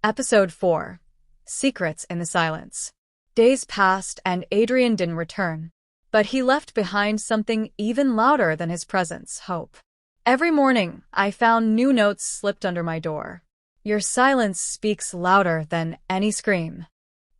Episode 4. Secrets in the Silence. Days passed and Adrian didn't return. But he left behind something even louder than his presence, hope. Every morning, I found new notes slipped under my door. Your silence speaks louder than any scream.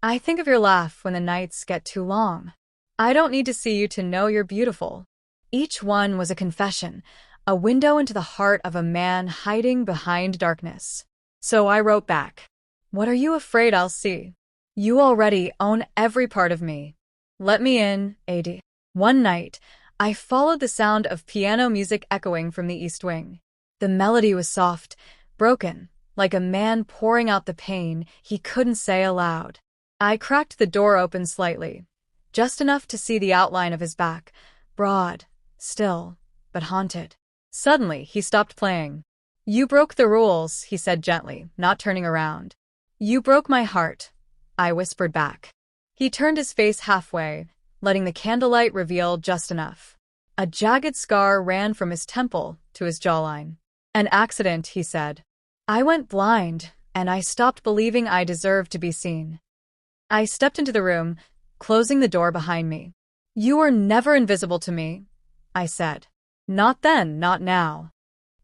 I think of your laugh when the nights get too long. I don't need to see you to know you're beautiful. Each one was a confession, a window into the heart of a man hiding behind darkness. So I wrote back. What are you afraid I'll see? You already own every part of me. Let me in, AD. One night, I followed the sound of piano music echoing from the East Wing. The melody was soft, broken, like a man pouring out the pain he couldn't say aloud. I cracked the door open slightly, just enough to see the outline of his back, broad, still, but haunted. Suddenly, he stopped playing. You broke the rules, he said gently, not turning around. You broke my heart, I whispered back. He turned his face halfway, letting the candlelight reveal just enough. A jagged scar ran from his temple to his jawline. An accident, he said. I went blind, and I stopped believing I deserved to be seen. I stepped into the room, closing the door behind me. You were never invisible to me, I said. Not then, not now.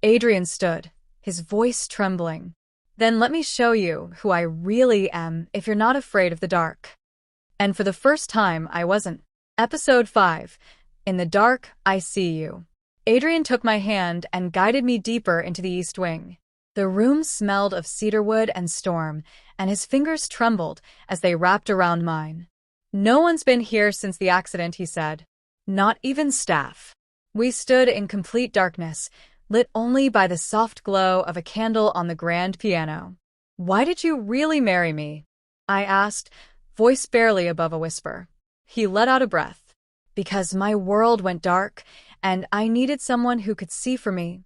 Adrian stood, his voice trembling. Then let me show you who I really am if you're not afraid of the dark. And for the first time, I wasn't. Episode 5. In the dark, I see you. Adrian took my hand and guided me deeper into the East Wing. The room smelled of cedarwood and storm, and his fingers trembled as they wrapped around mine. No one's been here since the accident, he said. Not even staff. We stood in complete darkness, lit only by the soft glow of a candle on the grand piano. Why did you really marry me? I asked, voice barely above a whisper. He let out a breath. Because my world went dark, and I needed someone who could see for me.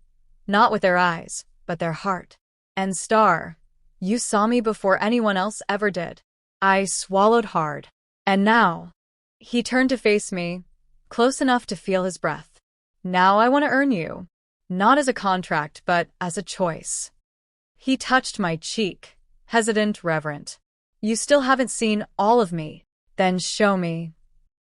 Not with their eyes, but their heart. And Star, you saw me before anyone else ever did. I swallowed hard. And now, he turned to face me, close enough to feel his breath. Now I want to earn you. Not as a contract, but as a choice. He touched my cheek, hesitant, reverent. You still haven't seen all of me. Then show me.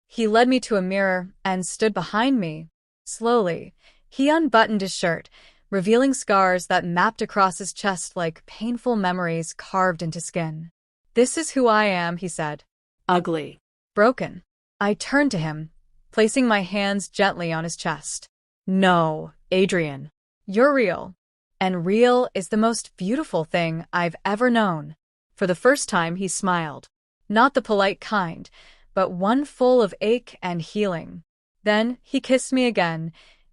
He led me to a mirror and stood behind me. Slowly, he unbuttoned his shirt, revealing scars that mapped across his chest like painful memories carved into skin. This is who I am, he said. Ugly. Broken. I turned to him, placing my hands gently on his chest. No, Adrian. You're real. And real is the most beautiful thing I've ever known. For the first time, he smiled. Not the polite kind, but one full of ache and healing. Then he kissed me again,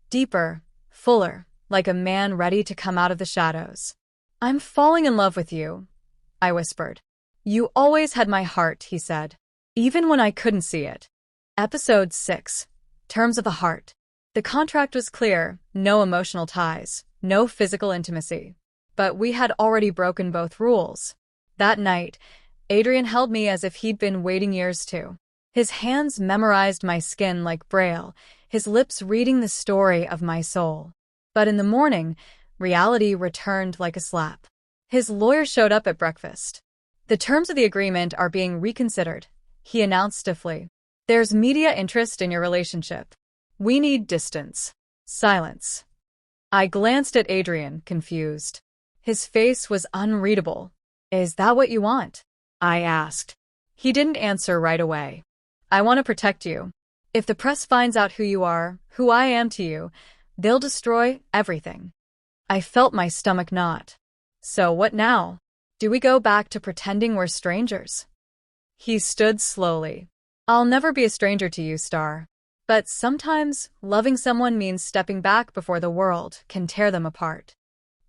deeper, fuller, like a man ready to come out of the shadows. I'm falling in love with you, I whispered. You always had my heart, he said, even when I couldn't see it. Episode 6. Terms of the Heart. The contract was clear, no emotional ties, no physical intimacy. But we had already broken both rules. That night, Adrian held me as if he'd been waiting years to. His hands memorized my skin like Braille, his lips reading the story of my soul. But in the morning, reality returned like a slap. His lawyer showed up at breakfast. The terms of the agreement are being reconsidered, he announced stiffly. There's media interest in your relationship. We need distance. Silence. I glanced at Adrian, confused. His face was unreadable. Is that what you want? I asked. He didn't answer right away. I want to protect you. If the press finds out who you are, who I am to you, they'll destroy everything. I felt my stomach knot. So what now? Do we go back to pretending we're strangers? He stood slowly. I'll never be a stranger to you, Star. But sometimes loving someone means stepping back before the world can tear them apart.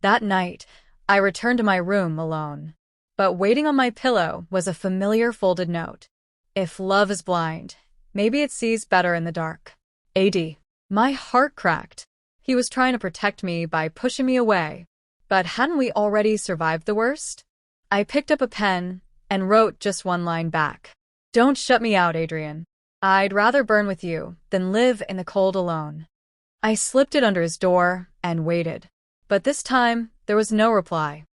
That night, I returned to my room alone. But waiting on my pillow was a familiar folded note. If love is blind, maybe it sees better in the dark. AD. My heart cracked. He was trying to protect me by pushing me away. But hadn't we already survived the worst? I picked up a pen and wrote just one line back. Don't shut me out, Adrian. I'd rather burn with you than live in the cold alone. I slipped it under his door and waited. But this time, there was no reply.